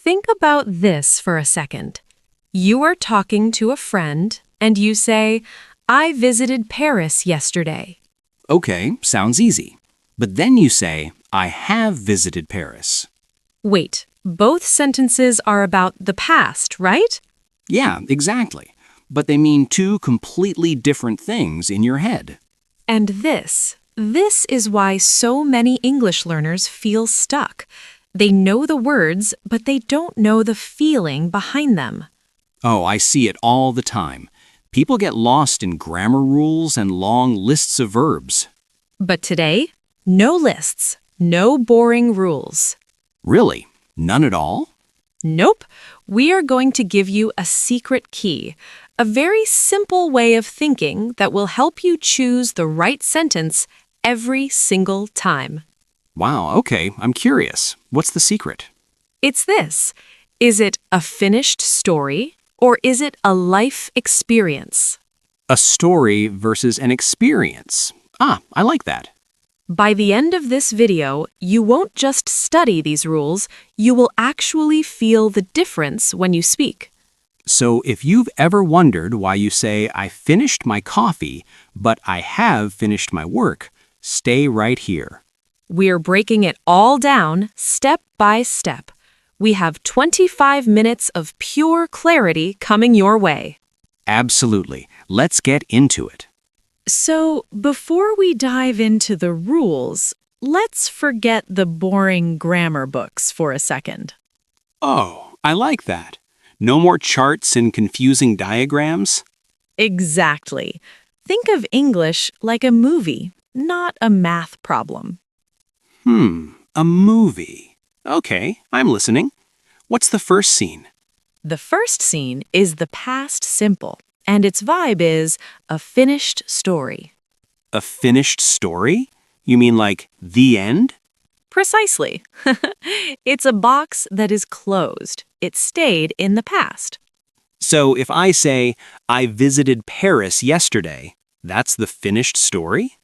Think about this for a second. You are talking to a friend and you say, I visited Paris yesterday. Okay, sounds easy. But then you say, I have visited Paris. Wait, both sentences are about the past, right? Yeah, exactly. But they mean two completely different things in your head. And this is why so many English learners feel stuck. They know the words, but they don't know the feeling behind them. Oh, I see it all the time. People get lost in grammar rules and long lists of verbs. But today, no lists, no boring rules. Really? None at all? Nope. We are going to give you a secret key, a very simple way of thinking that will help you choose the right sentence every single time. Wow, okay, I'm curious. What's the secret? It's this. Is it a finished story or is it a life experience? A story versus an experience. Ah, I like that. By the end of this video, you won't just study these rules, you will actually feel the difference when you speak. So if you've ever wondered why you say, I finished my coffee, but I have finished my work, stay right here. We're breaking it all down, step by step. We have 25 minutes of pure clarity coming your way. Absolutely. Let's get into it. So, before we dive into the rules, let's forget the boring grammar books for a second. Oh, I like that. No more charts and confusing diagrams? Exactly. Think of English like a movie, not a math problem. A movie. Okay, I'm listening. What's the first scene? The first scene is the past simple, and its vibe is a finished story. A finished story? You mean like the end? Precisely. It's a box that is closed. It stayed in the past. So if I say, I visited Paris yesterday, that's the finished story?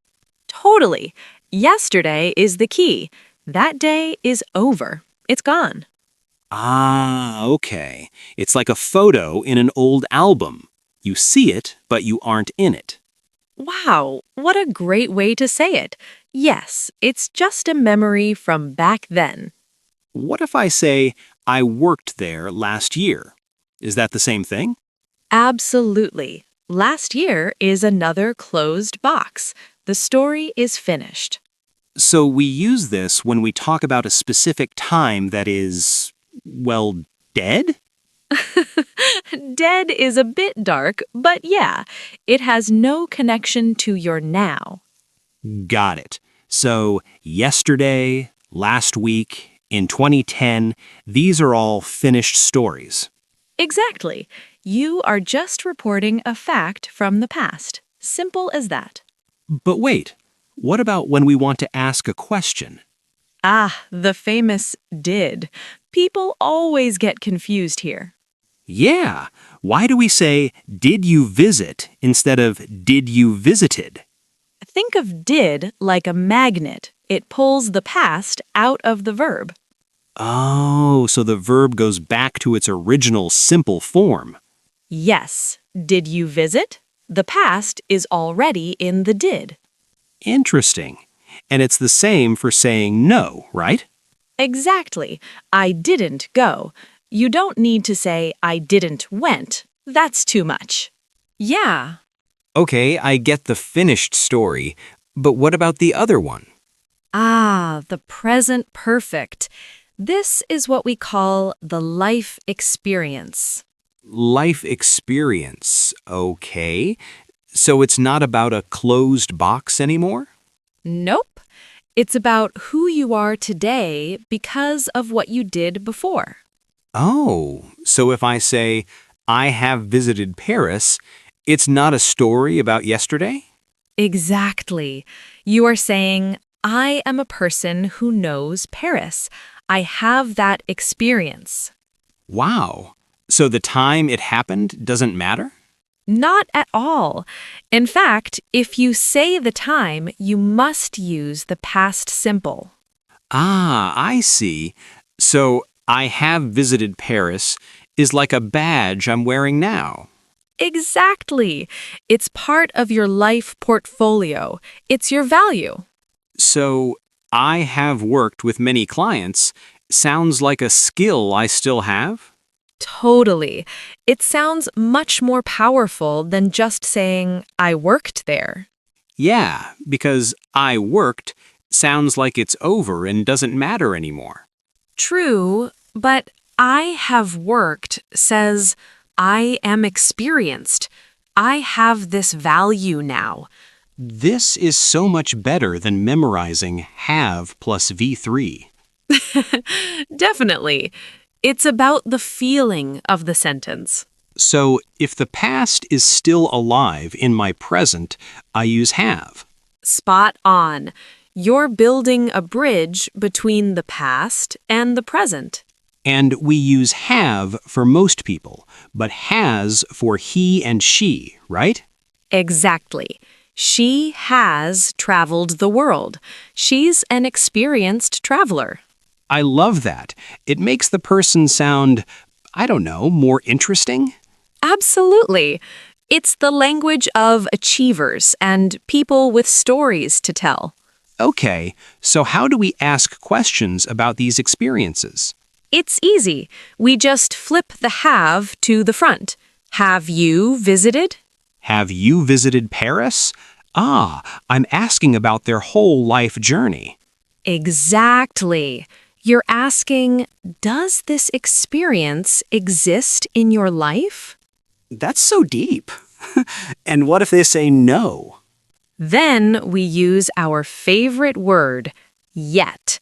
Totally. Yesterday is the key. That day is over. It's gone. Ah, okay. It's like a photo in an old album. You see it, but you aren't in it. Wow, what a great way to say it. Yes, it's just a memory from back then. What if I say, I worked there last year? Is that the same thing? Absolutely. Last year is another closed box. The story is finished. So we use this when we talk about a specific time that is, well, dead? Dead is a bit dark, but yeah, it has no connection to your now. Got it. So yesterday, last week, in 2010, these are all finished stories. Exactly. You are just reporting a fact from the past. Simple as that. But wait, what about when we want to ask a question? Ah, the famous did. People always get confused here. Yeah, why do we say, did you visit instead of did you visited? Think of did like a magnet. It pulls the past out of the verb. Oh, so the verb goes back to its original simple form. Yes. Did you visit? The past is already in the did. Interesting. And it's the same for saying no, right? Exactly. I didn't go. You don't need to say I didn't went. That's too much. Yeah. Okay, I get the finished story, but what about the other one? Ah, the present perfect. This is what we call the life experience. Life experience, okay. So it's not about a closed box anymore? Nope. It's about who you are today because of what you did before. Oh, so if I say, I have visited Paris, it's not a story about yesterday? Exactly. You are saying, I am a person who knows Paris. I have that experience. Wow. So the time it happened doesn't matter? Not at all. In fact, if you say the time, you must use the past simple. Ah, I see. So I have visited Paris is like a badge I'm wearing now. Exactly. It's part of your life portfolio. It's your value. So, I have worked with many clients sounds like a skill I still have? Totally. It sounds much more powerful than just saying, I worked there. Yeah, because I worked sounds like it's over and doesn't matter anymore. True, but I have worked says, I am experienced. I have this value now. This is so much better than memorizing have plus V3. Definitely. It's about the feeling of the sentence. So if the past is still alive in my present, I use have. Spot on. You're building a bridge between the past and the present. And we use have for most people, but has for he and she, right? Exactly. She has traveled the world. She's an experienced traveler. I love that. It makes the person sound, I don't know, more interesting? Absolutely. It's the language of achievers and people with stories to tell. Okay, so how do we ask questions about these experiences? It's easy. We just flip the have to the front. Have you visited? Have you visited Paris? I'm asking about their whole life journey. Exactly. You're asking, does this experience exist in your life? That's so deep. And what if they say no? Then we use our favorite word, yet.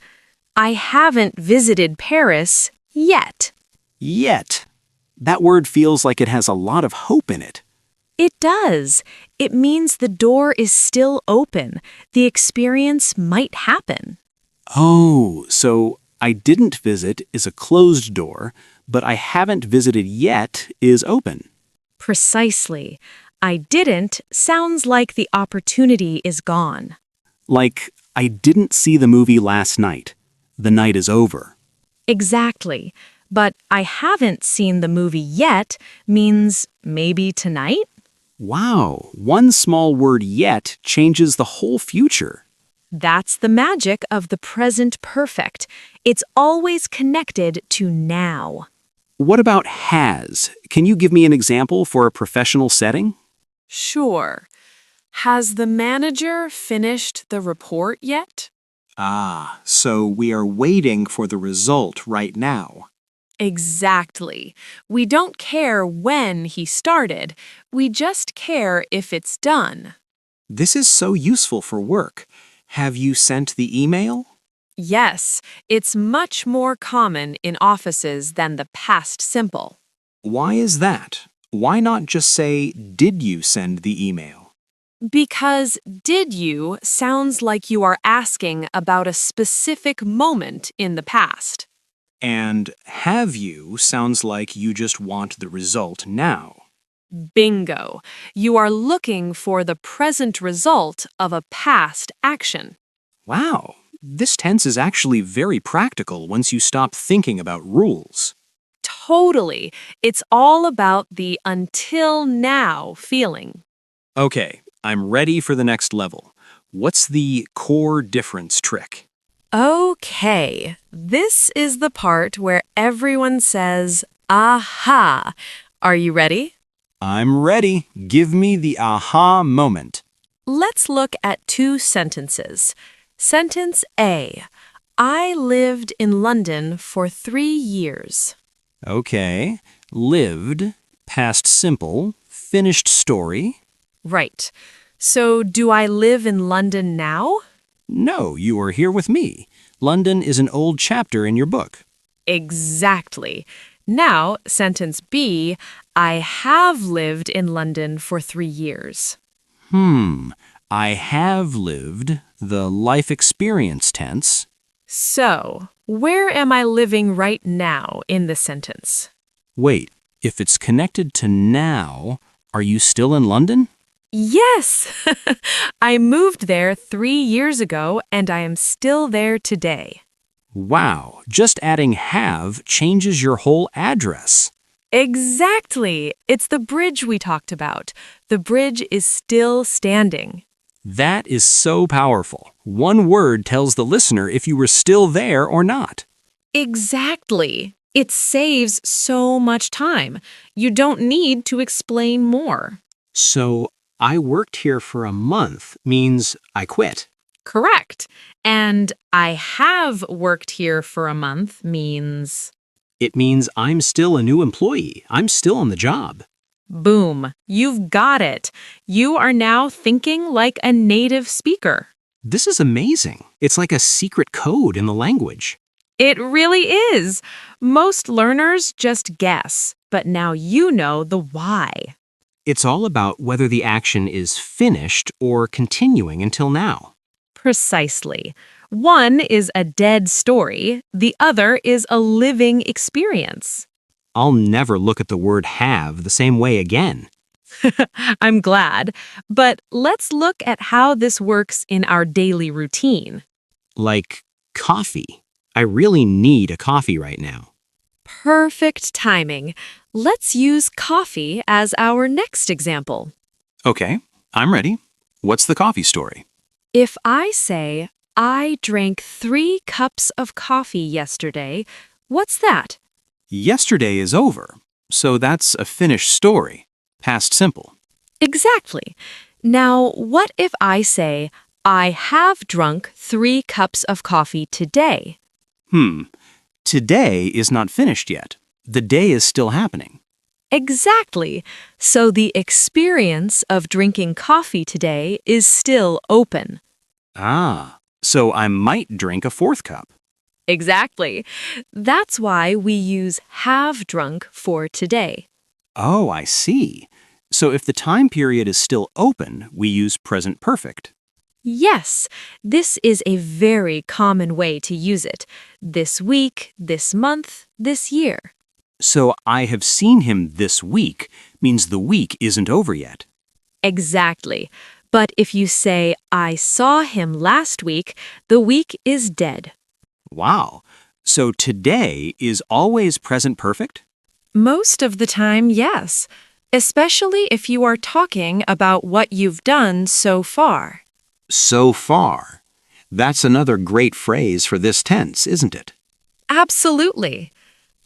I haven't visited Paris yet. Yet. That word feels like it has a lot of hope in it. It does. It means the door is still open. The experience might happen. Oh, so I didn't visit is a closed door, but I haven't visited yet is open. Precisely. I didn't sounds like the opportunity is gone. Like, I didn't see the movie last night. The night is over. Exactly. But I haven't seen the movie yet means maybe tonight? Wow, one small word yet changes the whole future. That's the magic of the present perfect. It's always connected to now. What about has? Can you give me an example for a professional setting? Sure. Has the manager finished the report yet? So we are waiting for the result right now. Exactly. We don't care when he started. We just care if it's done. This is so useful for work. Have you sent the email? Yes, it's much more common in offices than the past simple. Why is that? Why not just say, did you send the email? Because did you sounds like you are asking about a specific moment in the past. And have you sounds like you just want the result now. Bingo. You are looking for the present result of a past action. Wow, this tense is actually very practical once you stop thinking about rules. Totally. It's all about the until now feeling. Okay, I'm ready for the next level. What's the core difference trick? Okay, this is the part where everyone says, aha. Are you ready? I'm ready. Give me the aha moment. Let's look at two sentences. Sentence A. I lived in London for 3 years. Okay, lived, past simple, finished story. Right. So do I live in London now? No, you are here with me. London is an old chapter in your book. Exactly. Now, sentence B, I have lived in London for 3 years. I have lived, the life experience tense. So, where am I living right now in the sentence? Wait, if it's connected to now, are you still in London? Yes! I moved there 3 years ago and I am still there today. Wow, just adding have changes your whole address. Exactly. It's the bridge we talked about. The bridge is still standing. That is so powerful. One word tells the listener if you were still there or not. Exactly. It saves so much time. You don't need to explain more. So, I worked here for a month means I quit. Correct. And I have worked here for a month means It means I'm still a new employee. I'm still on the job. boom. You've got it. You are now thinking like a native speaker. This is amazing. It's like a secret code in the language. It really is. Most learners just guess, but now you know the why. It's all about whether the action is finished or continuing until now. Precisely. One is a dead story, the other is a living experience. I'll never look at the word have the same way again. I'm glad, but let's look at how this works in our daily routine. Like coffee. I really need a coffee right now. Perfect timing. Let's use coffee as our next example. Okay, I'm ready. What's the coffee story? If I say, I drank 3 cups of coffee yesterday, what's that? Yesterday is over, so that's a finished story. Past simple. Exactly. Now, what if I say, I have drunk 3 cups of coffee today? Today is not finished yet. The day is still happening. Exactly. So the experience of drinking coffee today is still open. Ah, so I might drink a 4th cup. Exactly. That's why we use have drunk for today. Oh, I see. So if the time period is still open, we use present perfect. Yes, this is a very common way to use it. This week, this month, this year. So I have seen him this week means the week isn't over yet. Exactly. But if you say, I saw him last week, the week is dead. Wow. So today is always present perfect? Most of the time, yes. Especially if you are talking about what you've done so far. So far. That's another great phrase for this tense, isn't it? Absolutely.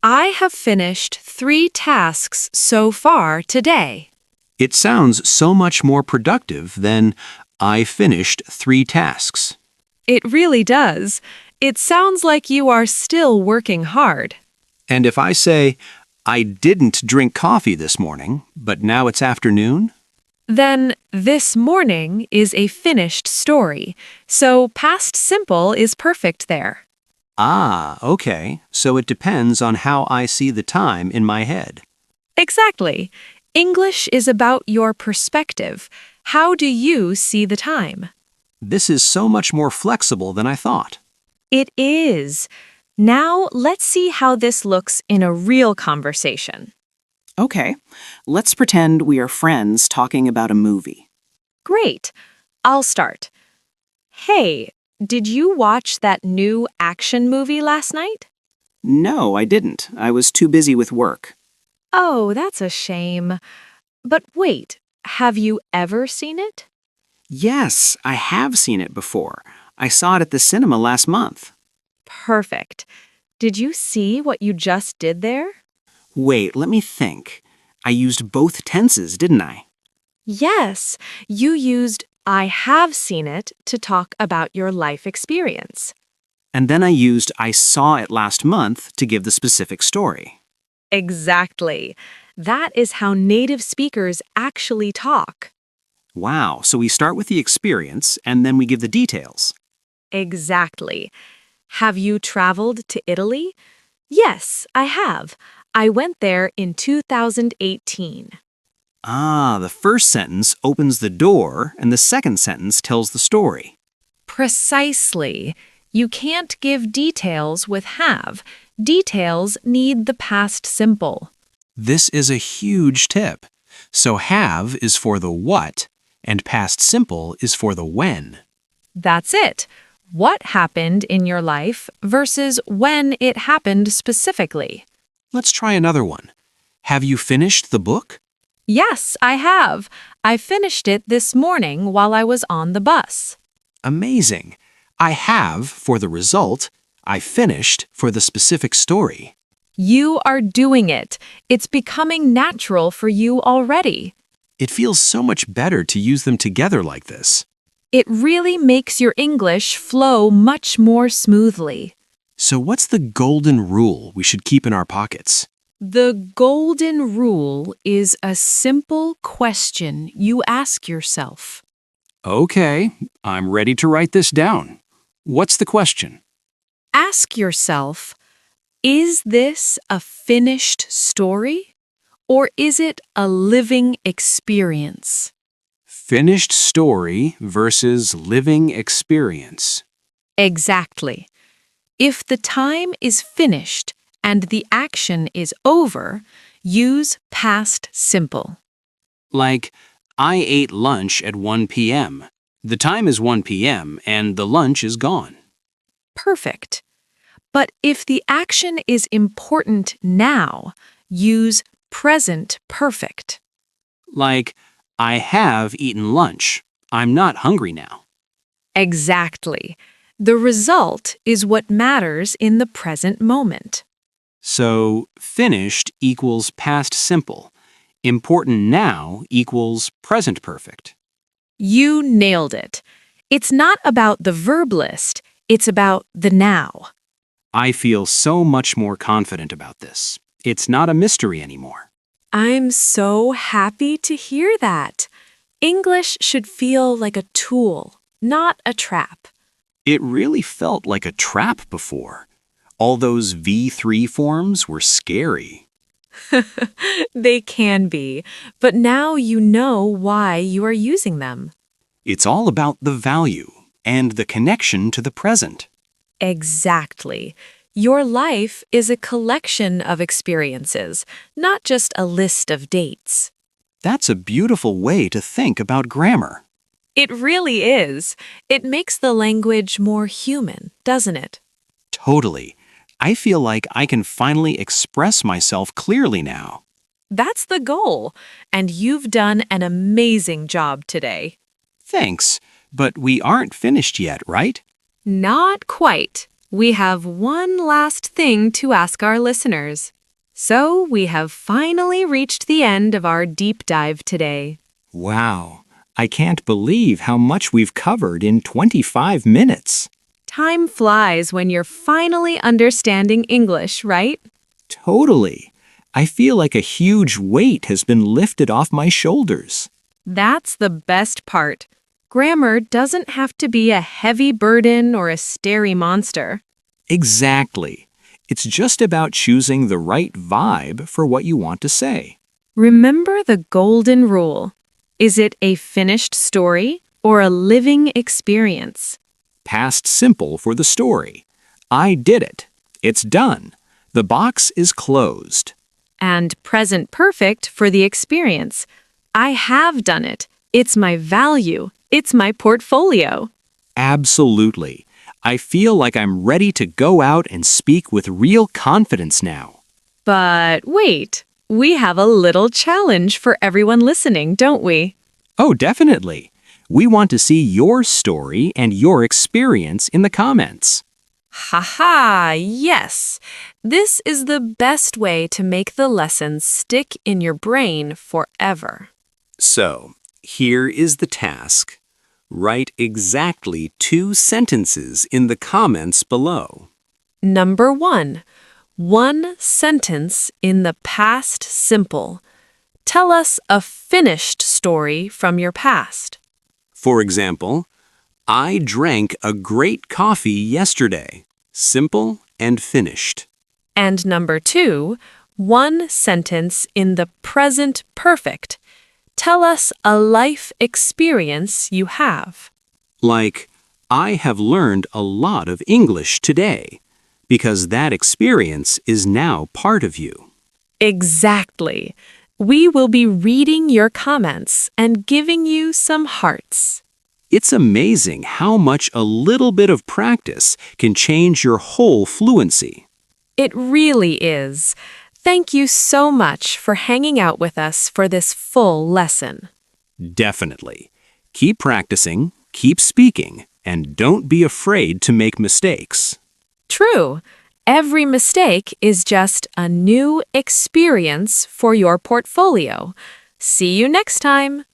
I have finished 3 tasks so far today. It sounds so much more productive than I finished 3 tasks. It really does. It sounds like you are still working hard. And if I say, I didn't drink coffee this morning, but now it's afternoon, Then this morning is a finished story, so past simple is perfect there. ah, okay, so it depends on how I see the time in my head. Exactly. English is about your perspective. How do you see the time? This is so much more flexible than I thought. It is. Now let's see how this looks in a real conversation. Okay, let's pretend we are friends talking about a movie. Great. I'll start. Hey, did you watch that new action movie last night? No, I didn't. I was too busy with work. Oh, that's a shame. But wait, have you ever seen it? Yes, I have seen it before. I saw it at the cinema last month. Perfect. Did you see what you just did there? Wait, let me think. I used both tenses, didn't I? Yes, you used I have seen it to talk about your life experience. And then I used I saw it last month to give the specific story. Exactly. That is how native speakers actually talk. Wow, so we start with the experience and then we give the details. Exactly. Have you traveled to Italy? Yes, I have. I went there in 2018. Ah, the first sentence opens the door and the second sentence tells the story. Precisely. You can't give details with have. Details need the past simple. This is a huge tip. So have is for the what, and past simple is for the when. That's it. what happened in your life versus when it happened specifically. Let's try another one. Have you finished the book? Yes, I have. I finished it this morning while I was on the bus. Amazing. I have for the result. I finished for the specific story. You are doing it. It's becoming natural for you already. It feels so much better to use them together like this. It really makes your English flow much more smoothly. So what's the golden rule we should keep in our pockets? The golden rule is a simple question you ask yourself. Okay, I'm ready to write this down. What's the question? Ask yourself, is this a finished story or is it a living experience? Finished story versus living experience. Exactly. If the time is finished and the action is over, use past simple. Like, I ate lunch at 1 p.m. The time is 1 p.m. and the lunch is gone. Perfect. But if the action is important now, use present perfect. Like, I have eaten lunch. I'm not hungry now. Exactly. The result is what matters in the present moment. So, finished equals past simple. Important now equals present perfect. You nailed it. It's not about the verb list, it's about the now. I feel so much more confident about this. It's not a mystery anymore. I'm so happy to hear that. English should feel like a tool, not a trap. It really felt like a trap before. All those V3 forms were scary. They can be, but now you know why you are using them. It's all about the value and the connection to the present. Exactly. Your life is a collection of experiences, not just a list of dates. That's a beautiful way to think about grammar. It really is. It makes the language more human, doesn't it? Totally. I feel like I can finally express myself clearly now. That's the goal, and you've done an amazing job today. Thanks, but we aren't finished yet, right? Not quite. We have one last thing to ask our listeners. So we have finally reached the end of our deep dive today. Wow, I can't believe how much we've covered in 25 minutes. Time flies when you're finally understanding English, right? Totally. I feel like a huge weight has been lifted off my shoulders. That's the best part. Grammar doesn't have to be a heavy burden or a starry monster. Exactly. It's just about choosing the right vibe for what you want to say. Remember the golden rule. Is it a finished story or a living experience? Past simple for the story. I did it. It's done. The box is closed. And present perfect for the experience. I have done it. It's my value. It's my portfolio. Absolutely. I feel like I'm ready to go out and speak with real confidence now. But wait, we have a little challenge for everyone listening, don't we? Oh, definitely. We want to see your story and your experience in the comments. Haha, yes. This is the best way to make the lessons stick in your brain forever. So, here is the task. Write exactly 2 sentences in the comments below. Number 1, one sentence in the past simple. Tell us a finished story from your past. For example, I drank a great coffee yesterday. Simple and finished. And number 2, one sentence in the present perfect. Tell us a life experience you have. Like, I have learned a lot of English today, because that experience is now part of you. Exactly. We will be reading your comments and giving you some hearts. It's amazing how much a little bit of practice can change your whole fluency. It really is. Thank you so much for hanging out with us for this full lesson. Definitely. Keep practicing, keep speaking, and don't be afraid to make mistakes. True. Every mistake is just a new experience for your portfolio. See you next time.